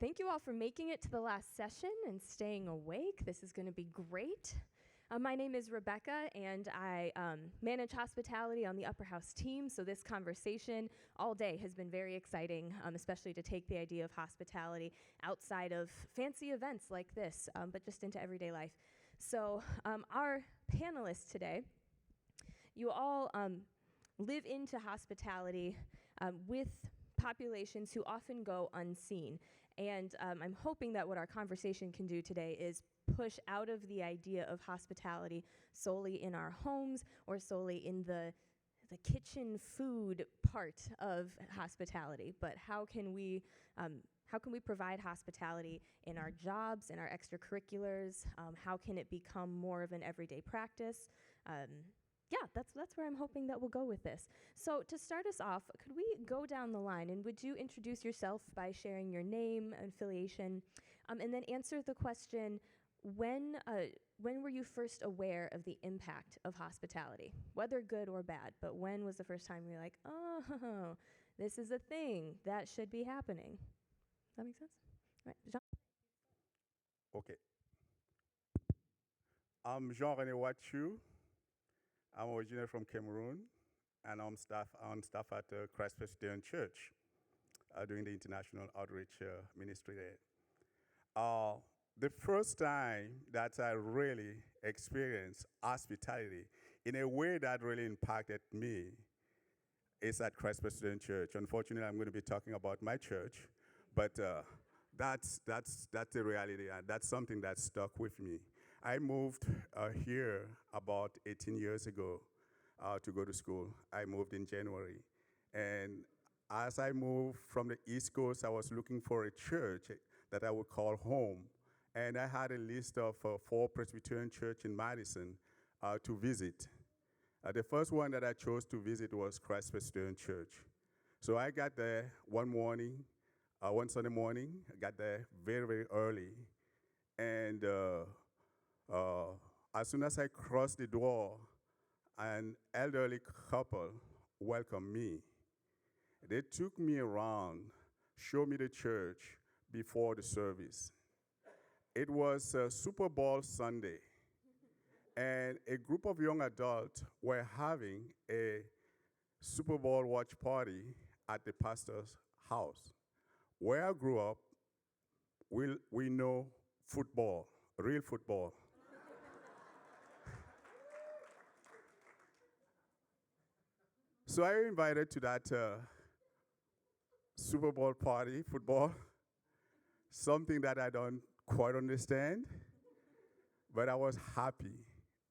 Thank you all for making it to the last session and staying awake. This is going to be great. My name is Rebecca, and I manage hospitality on the Upper House team, so this conversation all day has been very exciting, especially to take the idea of hospitality outside of fancy events like this, but just into everyday life. So our panelists today, you all live into hospitality with populations who often go unseen. And I'm hoping that what our conversation can do today is push out of the idea of hospitality solely in our homes or solely in the kitchen food part of hospitality, but how can we provide hospitality in our jobs, in our extracurriculars? How can it become more of an everyday practice? That's where I'm hoping that we'll go with this. So to start us off, could we go down the line, and would you introduce yourself by sharing your name and affiliation, and then answer the question, when were you first aware of the impact of hospitality, whether good or bad, but when was the first time you were like, oh, this is a thing that should be happening? Does that make sense? All right, Jean? Okay. I'm Jean-Rene Watchou. I'm originally from Cameroon, and I'm on staff at Christ Presbyterian Church, doing the international outreach ministry there. The first time that I really experienced hospitality in a way that really impacted me is at Christ Presbyterian Church. Unfortunately, I'm going to be talking about my church, but that's the reality. That's something that stuck with me. I moved here about 18 years ago to go to school. I moved in January. And as I moved from the East Coast, I was looking for a church that I would call home. And I had a list of 4 Presbyterian churches in Madison to visit. The first one that I chose to visit was Christ Presbyterian Church. So I got there one Sunday morning. I got there very, very early. And as soon as I crossed the door, an elderly couple welcomed me. They took me around, showed me the church before the service. It was Super Bowl Sunday, and a group of young adults were having a Super Bowl watch party at the pastor's house. Where I grew up, we know football, real football. So I was invited to that Super Bowl party, football, something that I don't quite understand, but I was happy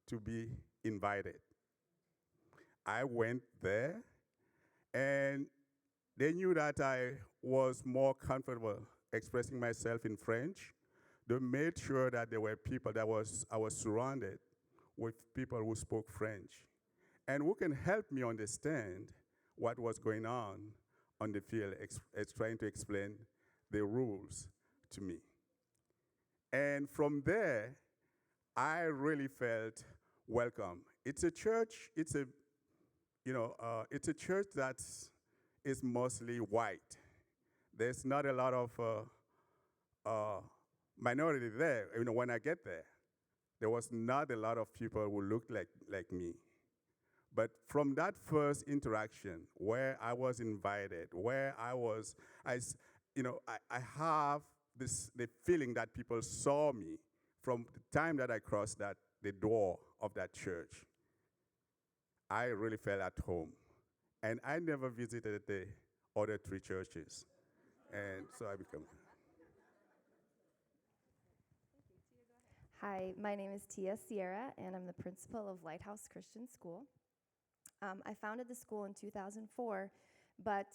to be invited. I went there, and they knew that I was more comfortable expressing myself in French. They made sure that there were people I was surrounded with people who spoke French and who can help me understand what was going on the field, trying to explain the rules to me. And from there, I really felt welcome. It's a church. It's a church that is mostly white. There's not a lot of minority there. When I get there was not a lot of people who looked like me. But from that first interaction, where I was invited, where I have the feeling that people saw me from the time that I crossed the door of that church. I really felt at home. And I never visited the other 3 churches. And so I became. Hi, my name is Tia Sierra, and I'm the principal of Lighthouse Christian School. I founded the school in 2004, but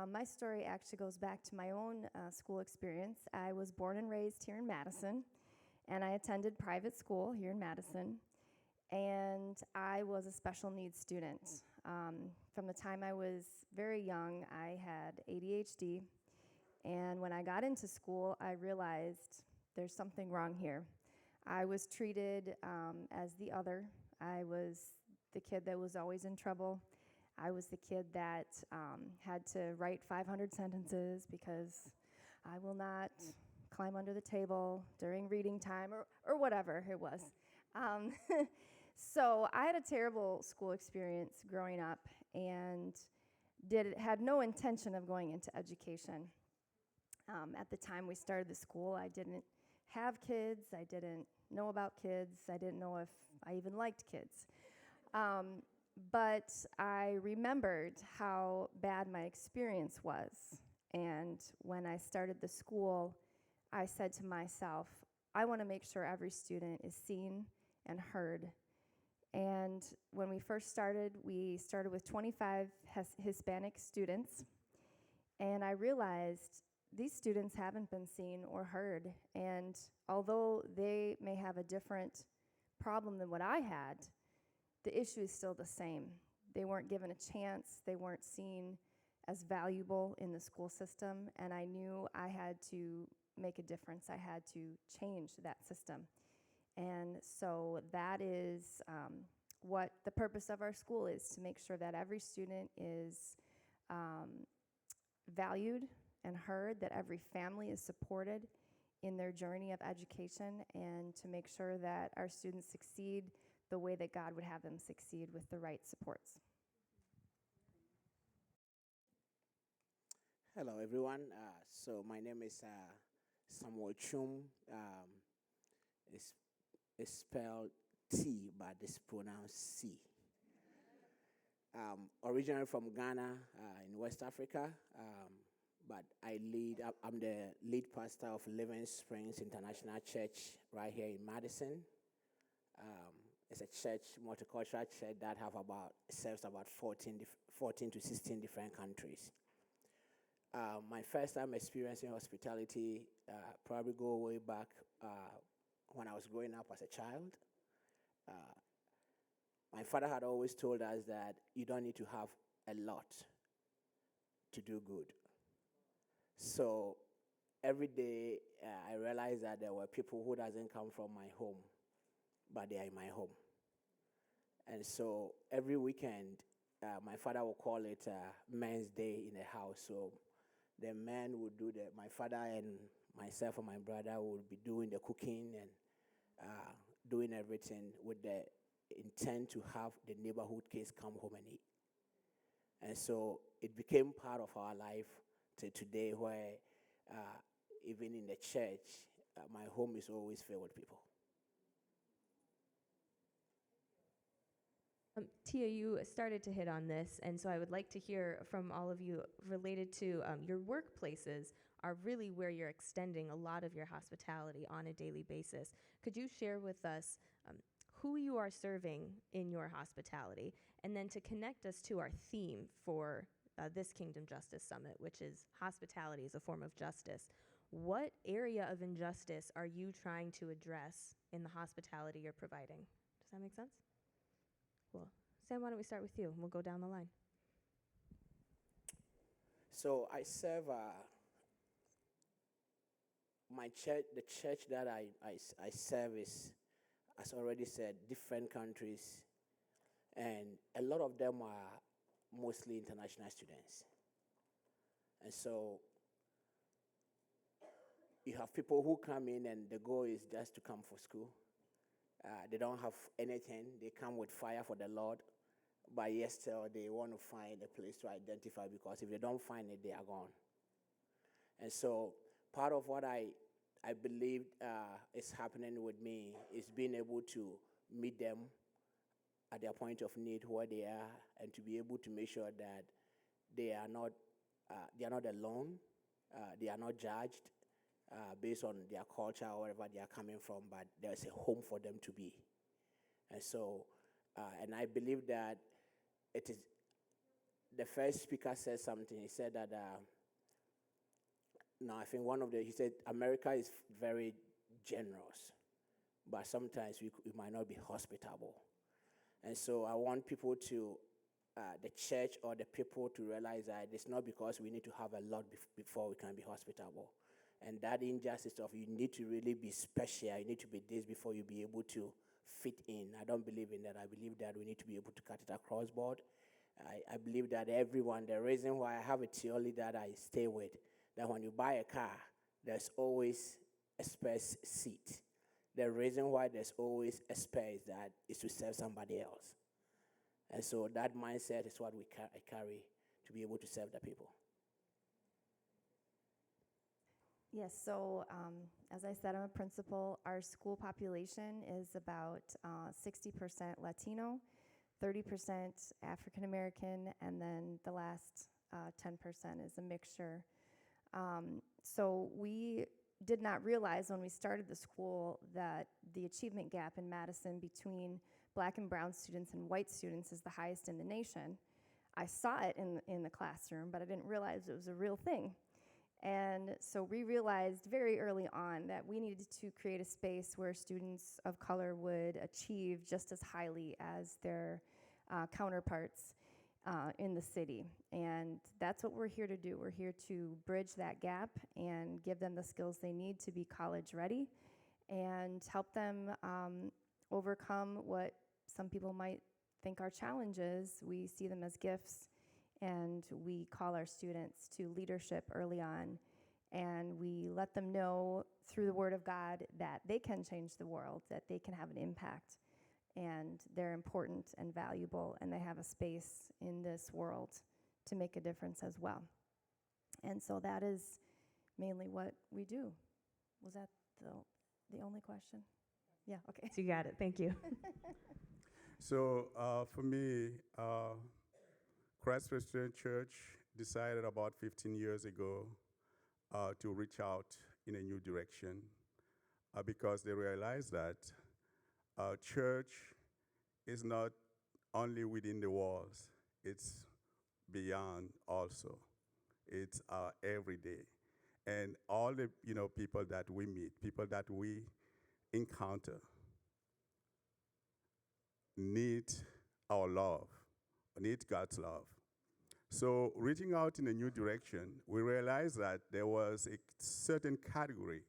my story actually goes back to my own school experience. I was born and raised here in Madison, and I attended private school here in Madison, and I was a special needs student. From the time I was very young, I had ADHD, and when I got into school, I realized there's something wrong here. I was treated as the other. I was the kid that was always in trouble. I was the kid that had to write 500 sentences because I will not climb under the table during reading time or whatever it was. Um, so I had a terrible school experience growing up and had no intention of going into education. At the time we started the school, I didn't have kids. I didn't know about kids. I didn't know if I even liked kids. But I remembered how bad my experience was. And when I started the school, I said to myself, I want to make sure every student is seen and heard. And when we started with 25 Hispanic students. And I realized these students haven't been seen or heard. And although they may have a different problem than what I had, the issue is still the same. They weren't given a chance. They weren't seen as valuable in the school system. And I knew I had to make a difference. I had to change that system. And so that is what the purpose of our school is, to make sure that every student is valued and heard, that every family is supported in their journey of education, and to make sure that our students succeed the way that God would have them succeed with the right supports. Hello, everyone. So my name is Samuel Twum. It's spelled T, but it's pronounced C. Originally from Ghana in West Africa, but I'm the lead pastor of Living Springs International Church right here in Madison. It's a church, multicultural church that serves about 14 to 16 different countries. My first time experiencing hospitality probably go way back when I was growing up as a child. My father had always told us that you don't need to have a lot to do good. So every day I realized that there were people who doesn't come from my home, but they are in my home. And so every weekend, my father would call it Men's Day in the house. So the men would my father and myself and my brother would be doing the cooking and doing everything with the intent to have the neighborhood kids come home and eat. And so it became part of our life to today, where even in the church, my home is always filled with people. Tia, you started to hit on this, and so I would like to hear from all of you related to your workplaces are really where you're extending a lot of your hospitality on a daily basis. Could you share with us who you are serving in your hospitality, and then to connect us to our theme for this Kingdom Justice Summit, which is hospitality as a form of justice. What area of injustice are you trying to address in the hospitality you're providing? Does that make sense? Well, Sam, why don't we start with you, and we'll go down the line. So I serve my church. The church that I serve is, as already said, different countries, and a lot of them are mostly international students. And so you have people who come in and the goal is just to come for school. They don't have anything. They come with fire for the Lord, but yes, still they want to find a place to identify, because if they don't find it, they are gone. And so part of what I believe is happening with me is being able to meet them at their point of need where they are, and to be able to make sure that they are not alone, they are not judged based on their culture or wherever they are coming from, but there's a home for them to be. And so, and I believe that it is, the first speaker said something. He said that, I think he said America is very generous, but sometimes we might not be hospitable. And so I want people to, the church or the people to realize that it's not because we need to have a lot before we can be hospitable. And that injustice of you need to really be special, you need to be this before you be able to fit in. I don't believe in that. I believe that we need to be able to cut it across board. I believe that everyone, the reason why I have a theory that I stay with, that when you buy a car, there's always a spare's seat. The reason why there's always a spare is to serve somebody else. And so that mindset is what I carry to be able to serve the people. Yes, so as I said, I'm a principal. Our school population is about 60% Latino, 30% African American, and then the last 10% is a mixture. So we did not realize when we started the school that the achievement gap in Madison between Black and brown students and white students is the highest in the nation. I saw it in the classroom, but I didn't realize it was a real thing. And so we realized very early on that we needed to create a space where students of color would achieve just as highly as their counterparts in the city. And that's what we're here to do. We're here to bridge that gap and give them the skills they need to be college ready and help them overcome what some people might think are challenges. We see them as gifts. And we call our students to leadership early on, and we let them know through the Word of God that they can change the world, that they can have an impact, and they're important and valuable, and they have a space in this world to make a difference as well. And so that is mainly what we do. Was that the only question? Yeah, okay. So you got it. Thank you. So for me, Christ Presbyterian Church decided about 15 years ago to reach out in a new direction because they realized that church is not only within the walls, it's beyond also. It's every day. And all the people that we meet, people that we encounter, need our love, need God's love. So reaching out in a new direction, we realized that there was a certain category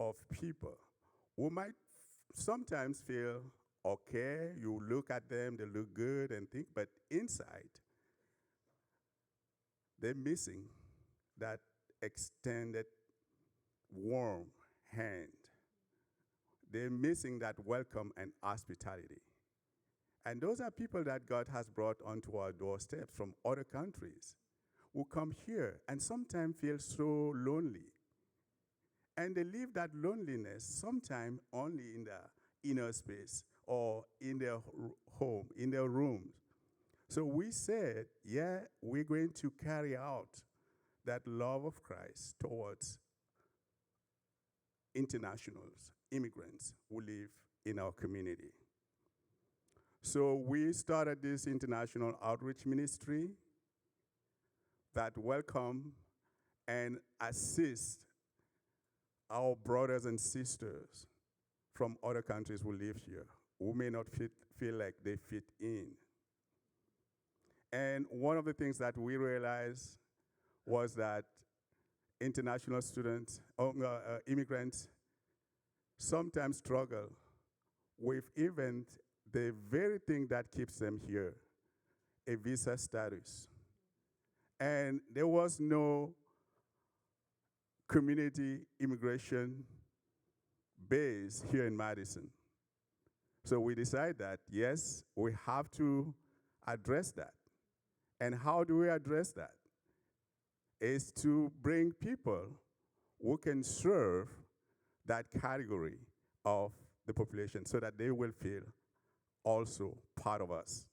of people who might sometimes feel okay, you look at them, they look good and think, but inside, they're missing that extended, warm hand. They're missing that welcome and hospitality. And those are people that God has brought onto our doorsteps from other countries who come here and sometimes feel so lonely. And they leave that loneliness sometimes only in the inner space or in their home, in their rooms. So we said, yeah, we're going to carry out that love of Christ towards internationals, immigrants who live in our community. So we started this international outreach ministry that welcome and assist our brothers and sisters from other countries who live here, who may not feel like they fit in. And one of the things that we realized was that international students, immigrants, sometimes struggle with even the very thing that keeps them here, a visa status. And there was no community immigration base here in Madison. So we decided that, yes, we have to address that. And how do we address that? Is to bring people who can serve that category of the population so that they will feel also part of us.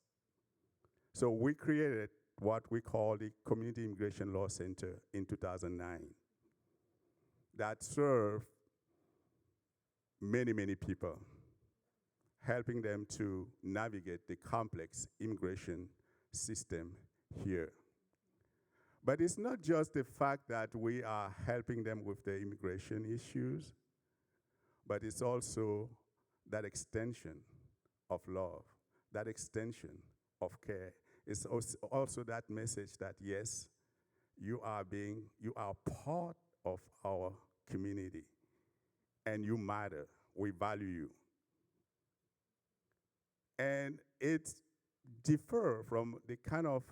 So we created what we call the Community Immigration Law Center in 2009 that served many, many people, helping them to navigate the complex immigration system here. But it's not just the fact that we are helping them with the immigration issues, but it's also that extension of love, that extension of care. It's also that message that, yes, you are part of our community, and you matter. We value you. And it differs from the kind of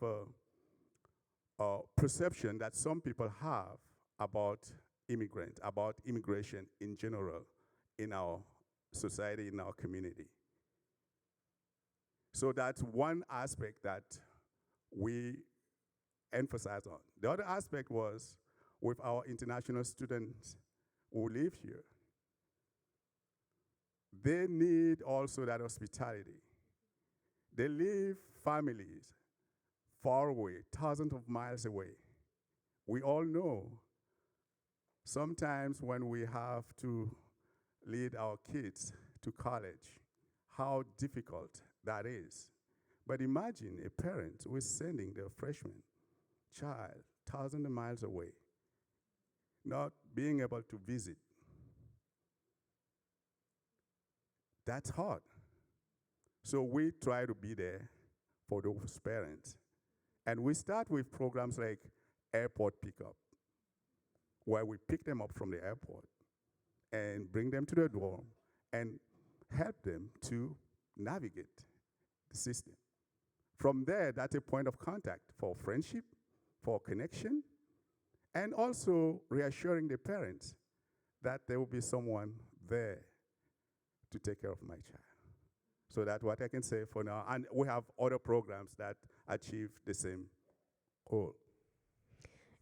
perception that some people have about immigrants, about immigration in general in our society, in our community. So that's one aspect that we emphasize on. The other aspect was with our international students who live here. They need also that hospitality. They leave families far away, thousands of miles away. We all know sometimes when we have to lead our kids to college, how difficult that is. But imagine a parent who is sending their freshman child thousands of miles away, not being able to visit. That's hard. So we try to be there for those parents. And we start with programs like airport pickup, where we pick them up from the airport and bring them to the dorm and help them to navigate the system. From there, that's a point of contact for friendship, for connection, and also reassuring the parents that there will be someone there to take care of my child. So that's what I can say for now. And we have other programs that achieve the same goal.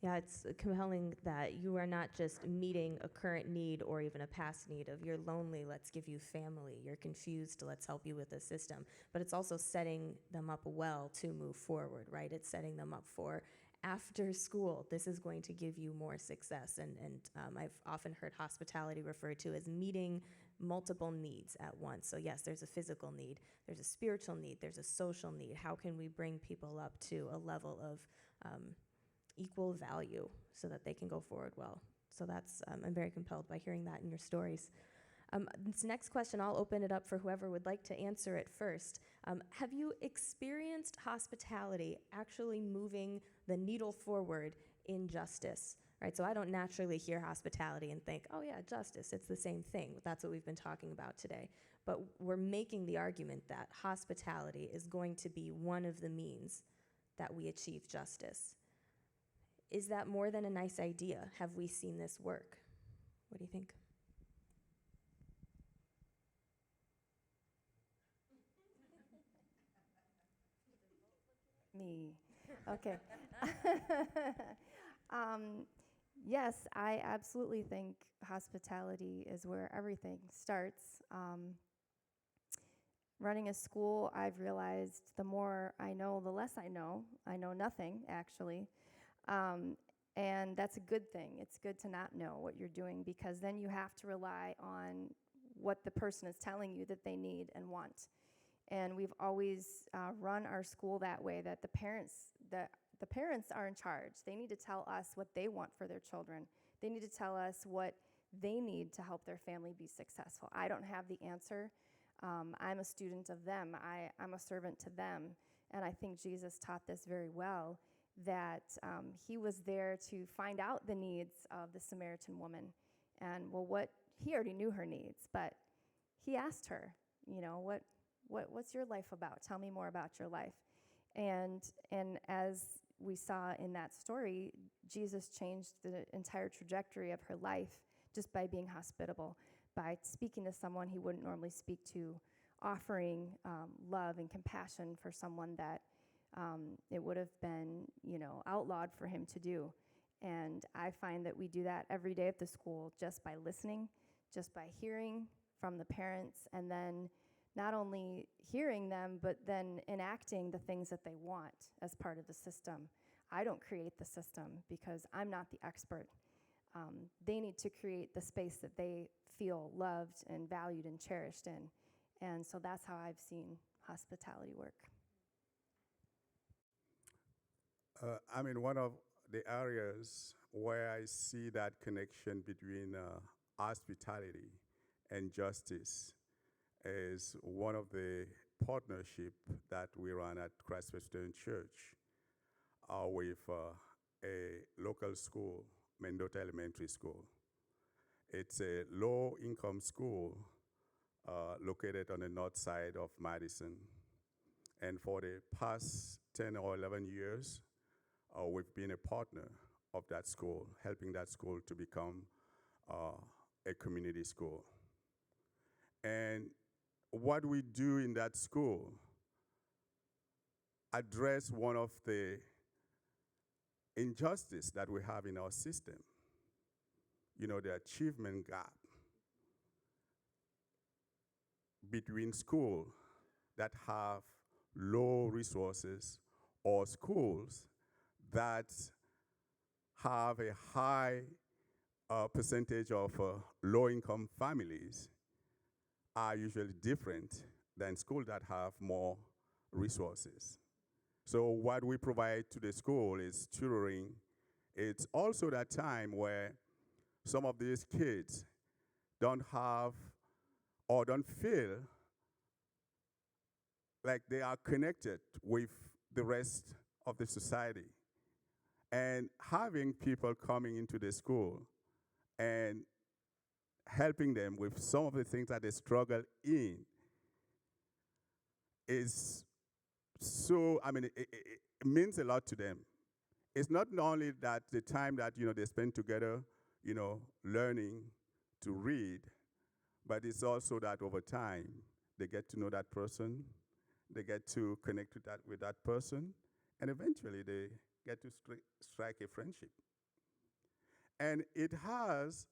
Yeah, it's compelling that you are not just meeting a current need or even a past need of you're lonely, let's give you family. You're confused, let's help you with the system. But it's also setting them up well to move forward, right? It's setting them up for after school. This is going to give you more success. And I've often heard hospitality referred to as meeting multiple needs at once. So yes, there's a physical need, there's a spiritual need, there's a social need. How can we bring people up to a level of equal value so that they can go forward well? So that's, I'm very compelled by hearing that in your stories. This next question, I'll open it up for whoever would like to answer it first. Have you experienced hospitality actually moving the needle forward in justice? Right, so I don't naturally hear hospitality and think, oh yeah, justice, it's the same thing. That's what we've been talking about today. But we're making the argument that hospitality is going to be one of the means that we achieve justice. Is that more than a nice idea? Have we seen this work? What do you think? Me. Okay. Yes, I absolutely think hospitality is where everything starts. Running a school, I've realized the more I know, the less I know. I know nothing, actually. And that's a good thing. It's good to not know what you're doing, because then you have to rely on what the person is telling you that they need and want. And we've always run our school that way, that the parents are in charge. They need to tell us what they want for their children. They need to tell us what they need to help their family be successful. I don't have the answer. I'm a student of them. I'm a servant to them. And I think Jesus taught this very well, that he was there to find out the needs of the Samaritan woman. And he already knew her needs, but he asked her, what's your life about? Tell me more about your life. And as we saw in that story, Jesus changed the entire trajectory of her life just by being hospitable, by speaking to someone he wouldn't normally speak to, offering love and compassion for someone that it would have been, outlawed for him to do. And I find that we do that every day at the school, just by listening, just by hearing from the parents, and then not only hearing them, but then enacting the things that they want as part of the system. I don't create the system because I'm not the expert. They need to create the space that they feel loved and valued and cherished in. And so that's how I've seen hospitality work. One of the areas where I see that connection between hospitality and justice is one of the partnership that we run at Christ Presbyterian Church with a local school, Mendota Elementary School. It's a low-income school located on the north side of Madison. And for the past 10 or 11 years, we've been a partner of that school, helping that school to become a community school. And what we do in that school address one of the injustice that we have in our system, the achievement gap between schools that have low resources or schools that have a high percentage of low-income families are usually different than schools that have more resources. So what we provide to the school is tutoring. It's also that time where some of these kids don't have or don't feel like they are connected with the rest of the society. And having people coming into the school and helping them with some of the things that they struggle in is so, it means a lot to them. It's not only that the time that, they spend together, learning to read, but it's also that over time, they get to know that person, they get to connect with that person, and eventually they get to strike a friendship. And it has,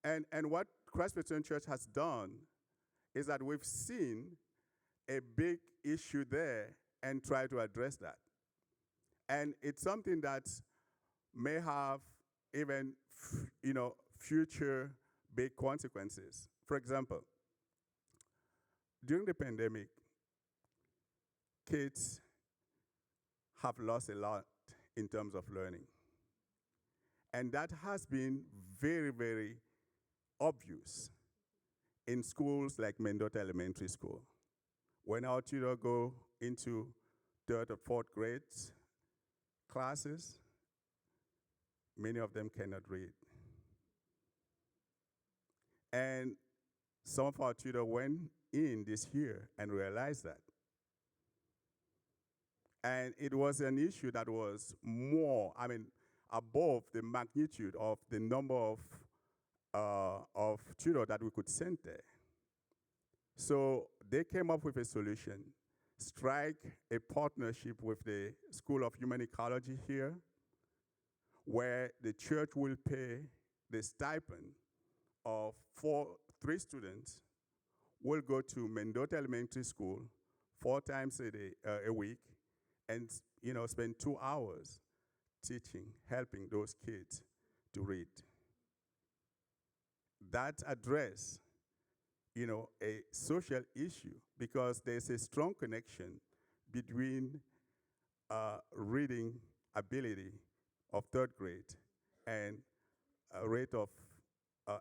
and what Christ Presbyterian Church has done is that we've seen a big issue there and try to address that. And it's something that may have even, future big consequences. For example, during the pandemic, kids have lost a lot in terms of learning. And that has been very, very obvious in schools like Mendota Elementary School. When our children go into third or fourth grade classes, many of them cannot read. And some of our children went in this year and realized that. And it was an issue that was more, above the magnitude of the number of children that we could send there. So they came up with a solution, strike a partnership with the School of Human Ecology here, where the church will pay the stipend of 3 students will go to Mendota Elementary School 4 times a week and spend 2 hours teaching, helping those kids to read. That address, a social issue because there's a strong connection between reading ability of 3rd grade and a rate of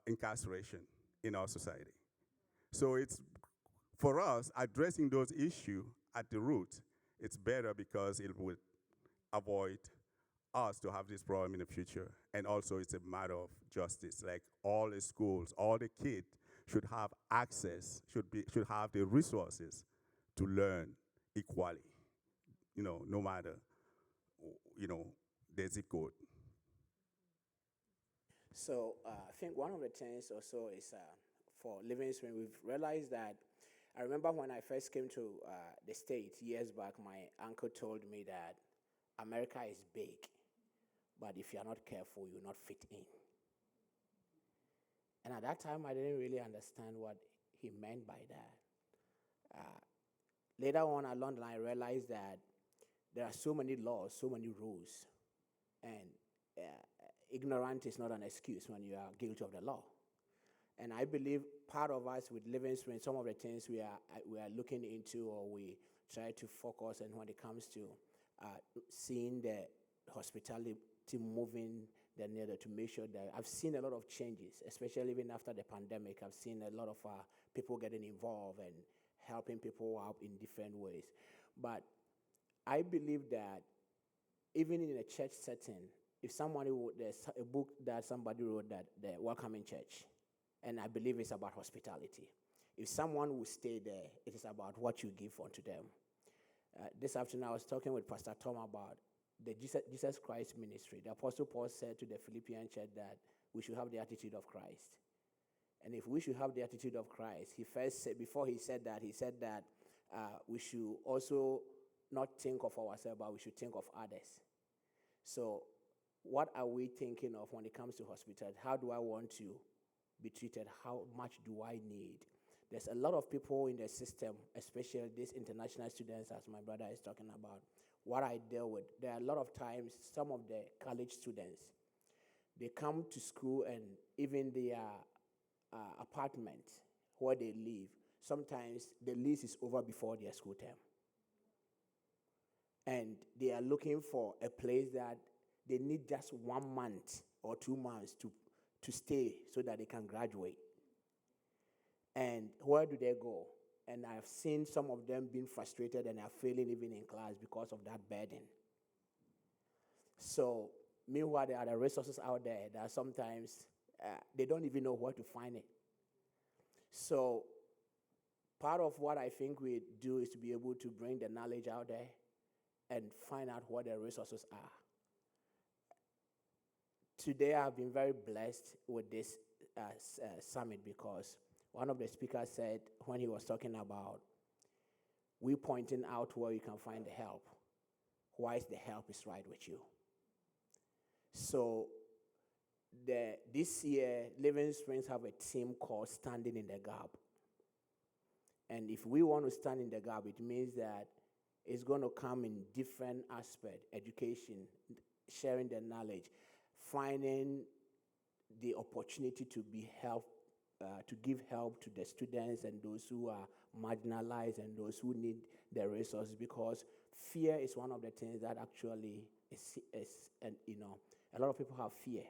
incarceration in our society. So it's, for us, addressing those issues at the root, it's better because it would avoid us to have this problem in the future. And also it's a matter of justice. Like all the schools, all the kids should have access, should have the resources to learn equally, no matter, the zip code. So I think one of the things also is for Livingston, we've realized that, I remember when I first came to the States years back, my uncle told me that America is big, but if you're not careful, you'll not fit in. And at that time, I didn't really understand what he meant by that. Later on along the line, I realized that there are so many laws, so many rules, and ignorance is not an excuse when you are guilty of the law. And I believe part of us with Livingston, some of the things we are looking into or we try to focus on when it comes to seeing the hospitality moving the needle to make sure that I've seen a lot of changes, especially even after the pandemic. I've seen a lot of people getting involved and helping people out in different ways. But I believe that even in a church setting, if somebody there's a book that somebody wrote, that the Welcoming Church, and I believe it's about hospitality. If someone will stay there, it is about what you give unto them. This afternoon, I was talking with Pastor Twum about the Jesus Christ ministry. The Apostle Paul said to the Philippian church that we should have the attitude of Christ. And if we should have the attitude of Christ, he first said, before he said that we should also not think of ourselves, but we should think of others. So what are we thinking of when it comes to hospitality? How do I want to be treated? How much do I need? There's a lot of people in the system, especially these international students, as my brother is talking about, what I deal with. There are a lot of times, some of the college students, they come to school and even their apartment where they live, sometimes the lease is over before their school term. And they are looking for a place that they need just 1 month or 2 months to stay so that they can graduate. And where do they go? And I've seen some of them being frustrated and are failing even in class because of that burden. So, meanwhile, there are the resources out there that sometimes they don't even know where to find it. So, part of what I think we do is to be able to bring the knowledge out there and find out what the resources are. Today, I've been very blessed with this summit because one of the speakers said when he was talking about we pointing out where you can find the help, why the help is right with you. So this year, Living Springs have a team called Standing in the Gap. And if we want to stand in the gap, it means that it's going to come in different aspects: education, sharing the knowledge, finding the opportunity to be help, to give help to the students and those who are marginalized and those who need the resources, because fear is one of the things that actually is and a lot of people have fear.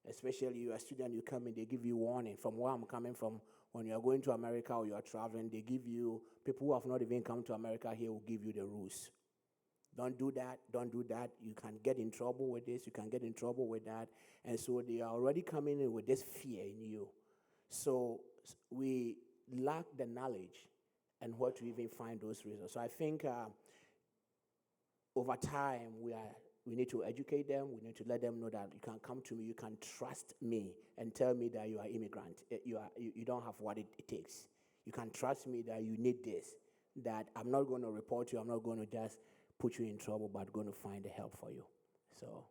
Especially you're a student, you come in, they give you warning. From where I'm coming from, when you're going to America or you're traveling, they give you, people who have not even come to America here will give you the rules. Don't do that, don't do that. You can get in trouble with this, you can get in trouble with that. And so they are already coming in with this fear in you. So we lack the knowledge and where to even find those reasons. So I think over time we need to educate them. We need to let them know that you can come to me, you can trust me, and tell me that you are immigrant. You don't have what it takes. You can trust me that you need this. That I'm not going to report you. I'm not going to just put you in trouble, but going to find the help for you. So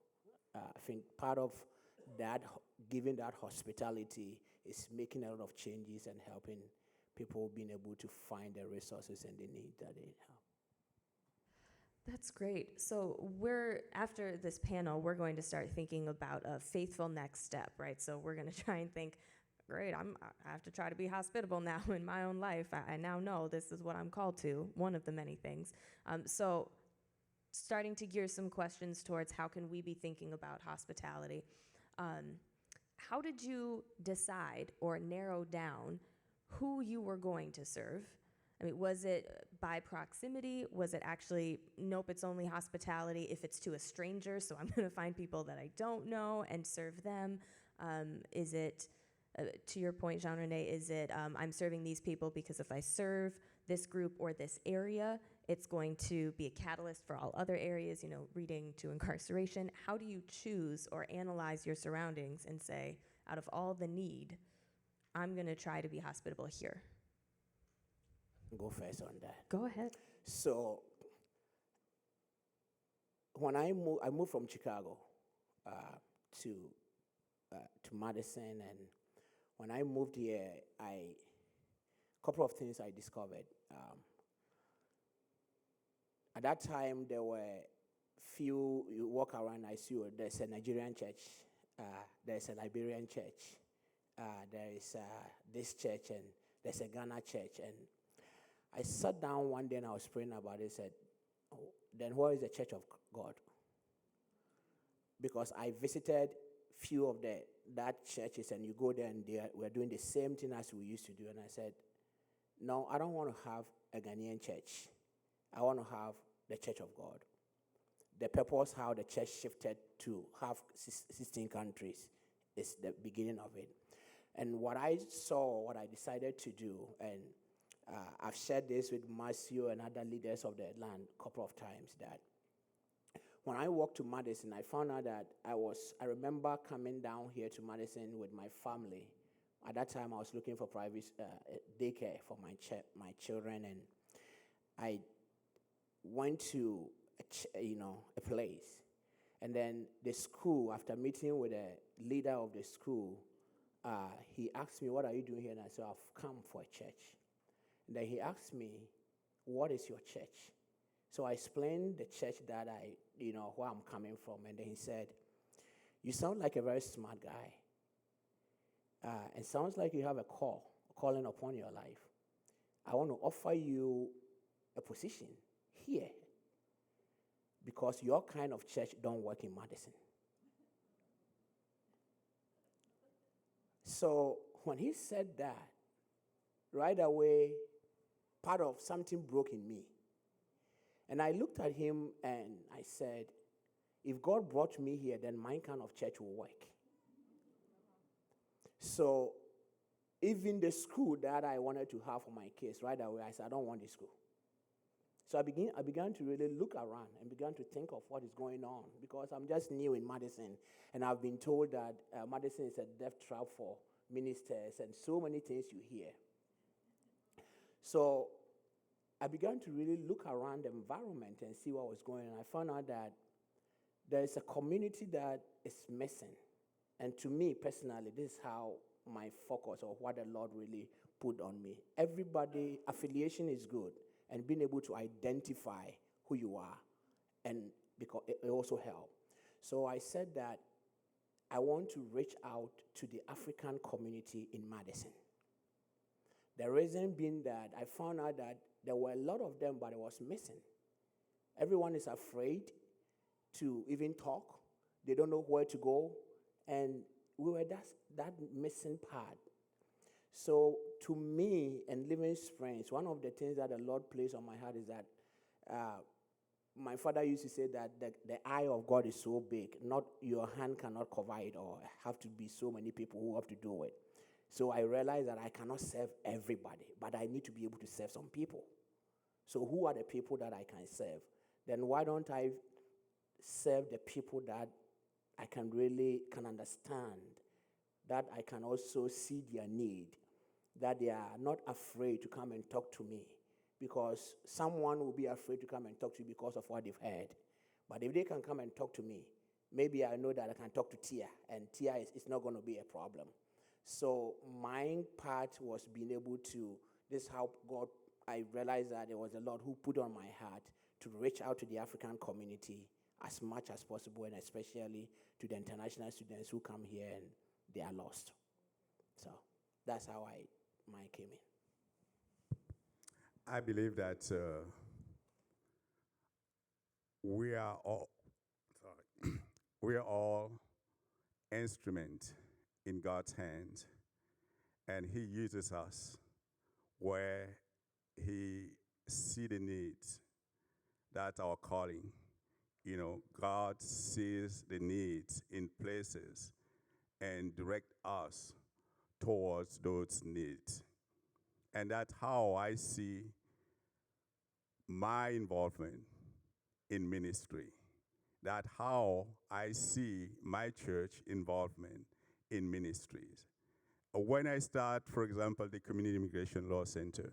I think part of that, giving that hospitality, is making a lot of changes and helping people being able to find the resources and the need that they have. That's great. So after this panel, we're going to start thinking about a faithful next step, right? So we're going to try and think, great, I have to try to be hospitable now in my own life. I now know this is what I'm called to, one of the many things. So starting to gear some questions towards how can we be thinking about hospitality. How did you decide or narrow down who you were going to serve? I mean, was it by proximity? Was it actually, nope, it's only hospitality if it's to a stranger, so I'm going to find people that I don't know and serve them? Is it, to your point, Jean-Rene, is it I'm serving these people because if I serve this group or this area, it's going to be a catalyst for all other areas, reading to incarceration? How do you choose or analyze your surroundings and say, out of all the need, I'm going to try to be hospitable here? Go first on that. Go ahead. So when I moved from Chicago to Madison, and when I moved here, a couple of things I discovered. At that time, there were few. You walk around, I see there's a Nigerian church, there's a Liberian church, there is this church, and there's a Ghana church, and I sat down one day and I was praying about it. Said, then where is the Church of God? Because I visited few of that churches, and you go there and we're doing the same thing as we used to do. And I said, no, I don't want to have a Ghanaian church. I want to have the Church of God. The purpose how the church shifted to have 16 countries is the beginning of it. And what I saw, what I decided to do, and I've shared this with Matthew and other leaders of the land a couple of times, that when I walked to Madison, I found out that I remember coming down here to Madison with my family. At that time, I was looking for private daycare for my children, and I went to a place. And then the school, after meeting with the leader of the school, he asked me, "What are you doing here?" And I said, "I've come for a church." And then he asked me, "What is your church?" So I explained the church that where I'm coming from. And then he said, "You sound like a very smart guy. It sounds like you have a calling upon your life. I want to offer you a position here because your kind of church don't work in Madison." So when he said that, right away, part of something broke in me. And I looked at him and I said, if God brought me here, then my kind of church will work. So even the school that I wanted to have for my kids, right away, I said, I don't want this school. So I began to really look around and began to think of what is going on, because I'm just new in Madison, and I've been told that Madison is a death trap for ministers and so many things you hear. So I began to really look around the environment and see what was going on. I found out that there is a community that is missing. And to me personally, this is how my focus, or what the Lord really put on me. Everybody, affiliation is good, and being able to identify who you are, and because it also helps. So I said that I want to reach out to the African community in Madison. The reason being that I found out that there were a lot of them, but it was missing. Everyone is afraid to even talk. They don't know where to go. And we were that missing part. So to me, and Living Springs, one of the things that the Lord placed on my heart is that my father used to say that the eye of God is so big, not your hand cannot cover it, or have to be so many people who have to do it. So I realized that I cannot serve everybody, but I need to be able to serve some people. So who are the people that I can serve? Then why don't I serve the people that I can understand, that I can also see their need, that they are not afraid to come and talk to me, because someone will be afraid to come and talk to you because of what they've heard. But if they can come and talk to me, maybe I know that I can talk to Tia, and Tia is not going to be a problem. So my part was being able to, this is how God, I realized that there was a Lord who put on my heart to reach out to the African community as much as possible, and especially to the international students who come here and they are lost. So that's how mine came in. I believe that we are all we are all instruments in God's hands, and He uses us where He sees the needs. That's our calling. You know, God sees the needs in places and direct us towards those needs. And that's how I see my involvement in ministry. That's how I see my church involvement in ministries. When I start, for example, the Community Immigration Law Center,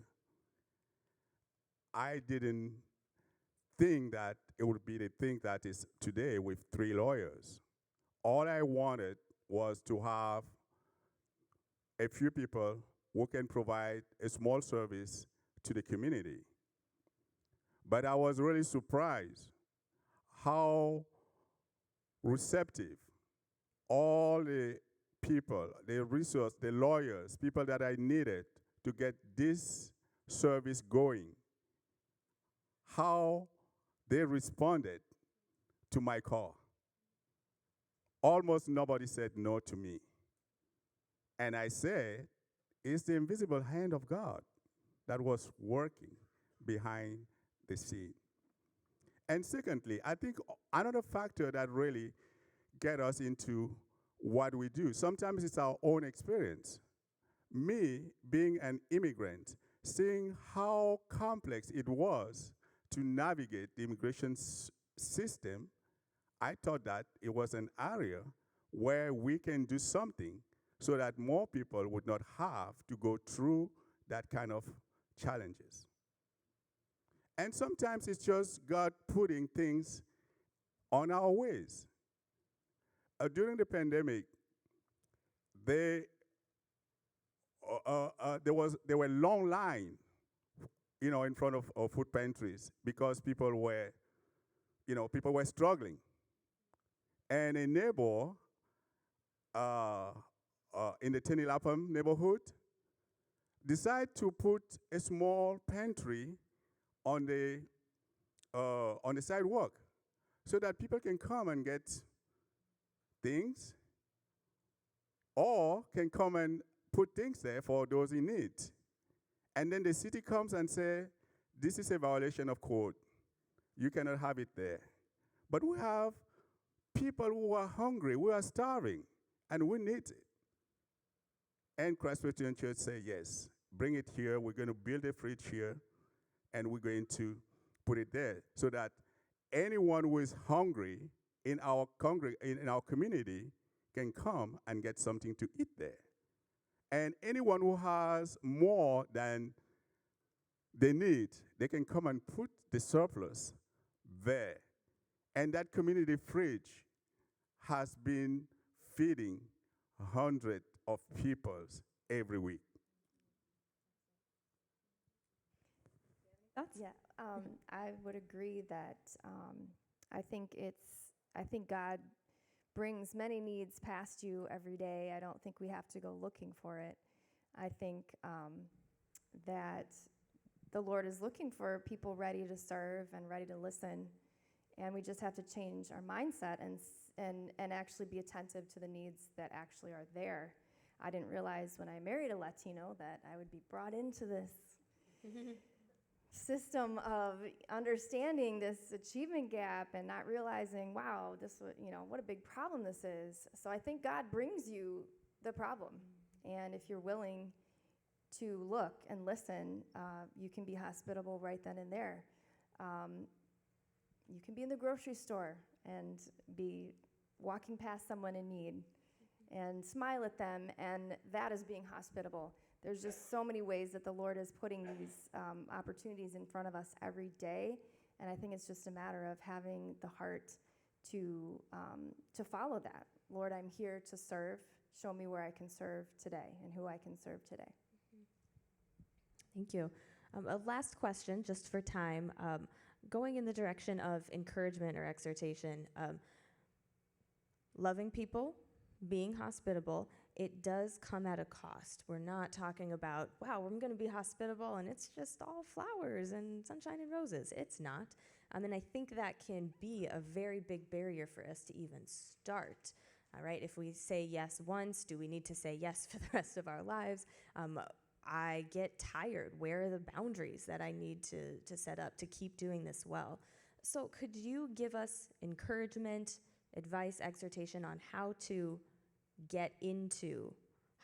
I didn't think that it would be the thing that is today with 3 lawyers. All I wanted was to have a few people who can provide a small service to the community. But I was really surprised how receptive all the people, the resource, the lawyers, people that I needed to get this service going, how they responded to my call. Almost nobody said no to me. And I said, it's the invisible hand of God that was working behind the scene. And secondly, I think another factor that really get us into what we do, sometimes it's our own experience. Me, being an immigrant, seeing how complex it was to navigate the immigration system I thought that it was an area where we can do something so that more people would not have to go through that kind of challenges. And sometimes it's just God putting things on our ways. During the pandemic, they, there were long lines, in front of food pantries because people were struggling. And a neighbor in the Tenilapam neighborhood decided to put a small pantry on the sidewalk so that people can come and get things or can come and put things there for those in need. And then the city comes and say, this is a violation of code. You cannot have it there. But we have people who are hungry, who are starving, and we need it. And Christ Presbyterian Church say, yes, bring it here. We're going to build a fridge here, and we're going to put it there so that anyone who is hungry in our community can come and get something to eat there. And anyone who has more than they need, they can come and put the surplus there. And that community fridge has been feeding hundreds of people every week. Thoughts? Yeah, I would agree that I think God brings many needs past you every day. I don't think we have to go looking for it. I think that the Lord is looking for people ready to serve and ready to listen, and we just have to change our mindset and actually be attentive to the needs that actually are there. I didn't realize when I married a Latino that I would be brought into this system of understanding this achievement gap and not realizing, wow, what a big problem this is. So I think God brings you the problem. And if you're willing to look and listen, you can be hospitable right then and there. You can be in the grocery store and be walking past someone in need and smile at them, and that is being hospitable. There's just so many ways that the Lord is putting these opportunities in front of us every day, and I think it's just a matter of having the heart to follow that. Lord, I'm here to serve. Show me where I can serve today and who I can serve today. Thank you. A last question, just for time, going in the direction of encouragement or exhortation. Loving people, being hospitable, it does come at a cost. We're not talking about, wow, I'm going to be hospitable and it's just all flowers and sunshine and roses. It's not. And I think that can be a very big barrier for us to even start. All right, if we say yes once, do we need to say yes for the rest of our lives? I get tired. Where are the boundaries that I need to set up to keep doing this well? So could you give us encouragement, advice, exhortation on how to get into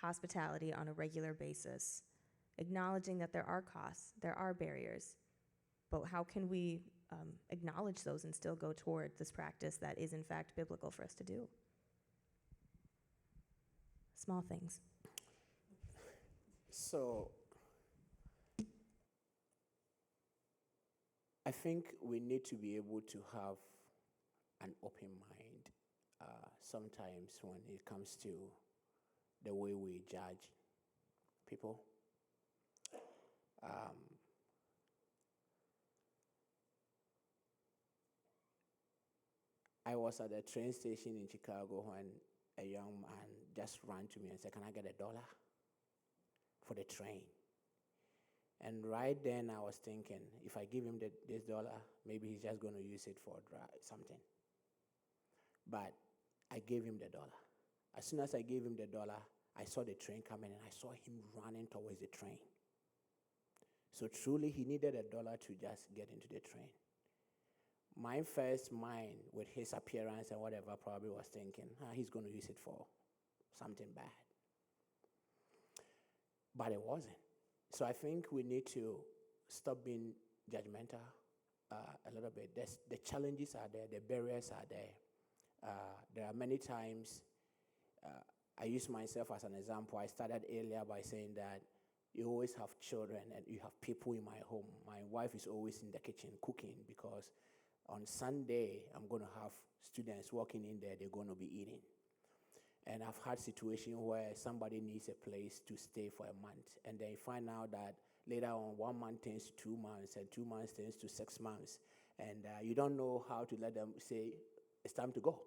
hospitality on a regular basis, acknowledging that there are costs, there are barriers, but how can we acknowledge those and still go toward this practice that is in fact biblical for us to do? Small things. So I think we need to be able to have an open mind sometimes when it comes to the way we judge people. I was at a train station in Chicago when a young man just ran to me and said, "Can I get $1 for the train?" And right then I was thinking, if I give him this $1, maybe he's just going to use it for something. But I gave him the $1. As soon as I gave him the $1, I saw the train coming and I saw him running towards the train. So truly he needed $1 to just get into the train. My first mind, with his appearance and whatever, probably was thinking, he's going to use it for something bad. But it wasn't. So I think we need to stop being judgmental a little bit. The challenges are there, the barriers are there. There are many times, I use myself as an example. I started earlier by saying that you always have children and you have people in my home. My wife is always in the kitchen cooking because on Sunday, I'm going to have students walking in there, they're going to be eating. And I've had situations where somebody needs a place to stay for a month, and then you find out that later on 1 month turns to 2 months, and 2 months turns to 6 months, and you don't know how to let them say, it's time to go,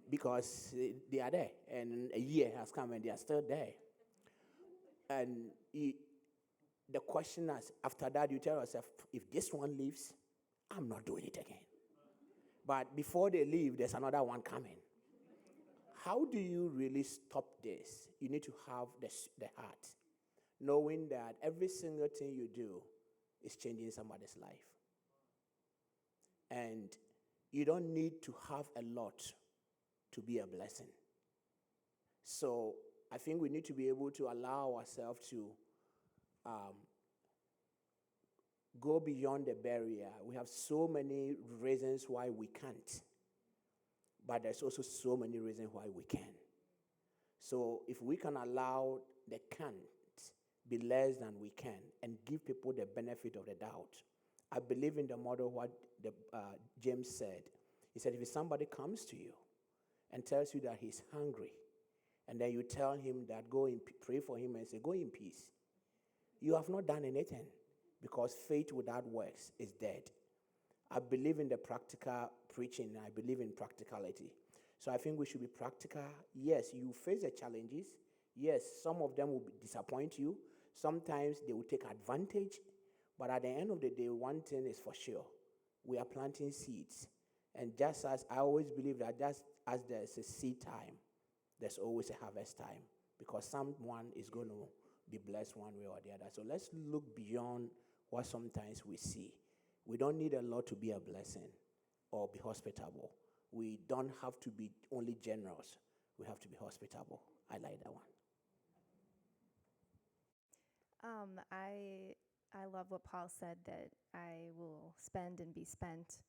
because they are there, and a year has come and they are still there. And the question is, after that, you tell yourself, if this one leaves, I'm not doing it again. But before they leave, there's another one coming. How do you really stop this? You need to have the heart, knowing that every single thing you do is changing somebody's life. And you don't need to have a lot to be a blessing. So I think we need to be able to allow ourselves to go beyond the barrier. We have so many reasons why we can't, but there's also so many reasons why we can. So if we can allow the can't be less than we can and give people the benefit of the doubt, I believe in the model what James said. He said, if somebody comes to you and tells you that he's hungry, and then you tell him that go and pray for him and say, go in peace, you have not done anything, because faith without works is dead. I believe in the practical preaching. I believe in practicality. So I think we should be practical. Yes, you face the challenges. Yes, some of them will disappoint you. Sometimes they will take advantage. But at the end of the day, one thing is for sure. We are planting seeds. And just as I always believe that just as there's a seed time, there's always a harvest time. Because someone is going to be blessed one way or the other. So let's look beyond what sometimes we see. We don't need a lot to be a blessing or be hospitable. We don't have to be only generous. We have to be hospitable. I like that one. I love what Paul said, that I will spend and be spent.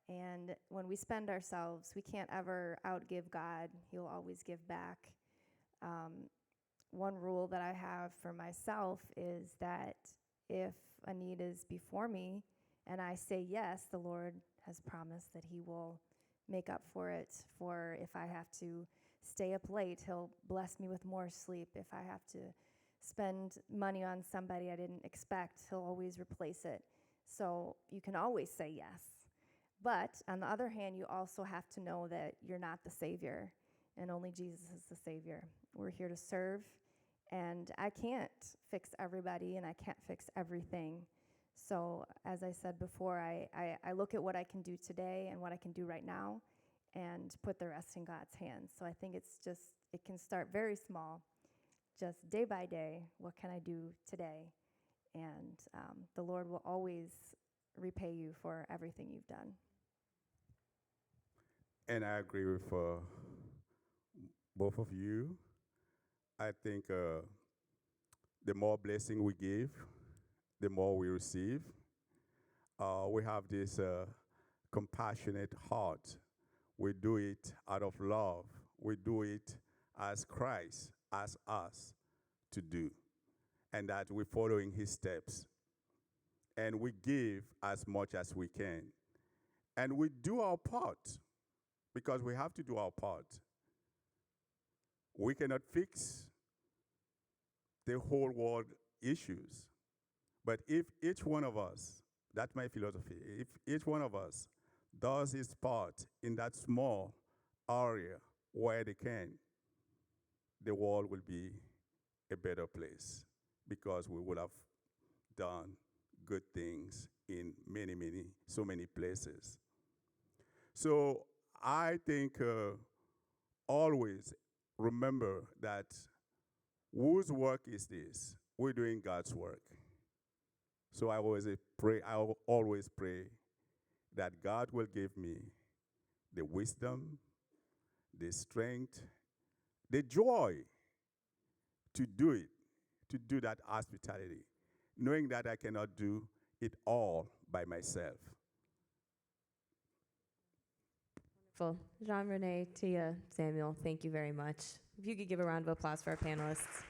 And when we spend ourselves, we can't ever outgive God. He'll always give back. One rule that I have for myself is that if a need is before me and I say yes, the Lord has promised that he will make up for it. For if I have to stay up late, he'll bless me with more sleep. If I have to spend money on somebody I didn't expect, he'll always replace it. So you can always say yes. But on the other hand, you also have to know that you're not the Savior, and only Jesus is the Savior. We're here to serve, and I can't fix everybody, and I can't fix everything. So as I said before, I look at what I can do today and what I can do right now and put the rest in God's hands. So I think it can start very small, just day by day. What can I do today? And the Lord will always repay you for everything you've done. And I agree with both of you. I think the more blessing we give, the more we receive. We have this compassionate heart. We do it out of love. We do it as Christ asked us to do, and that we're following his steps. And we give as much as we can. And we do our part, because we have to do our part. We cannot fix the whole world issues. But if each one of us, that's my philosophy, if each one of us does his part in that small area where they can, the world will be a better place, because we will have done good things in so many places. So I think always remember that whose work is this? We're doing God's work. So I always pray that God will give me the wisdom, the strength, the joy to do that hospitality, knowing that I cannot do it all by myself. Wonderful. Jean-Rene, Tia, Samuel, thank you very much. If you could give a round of applause for our panelists.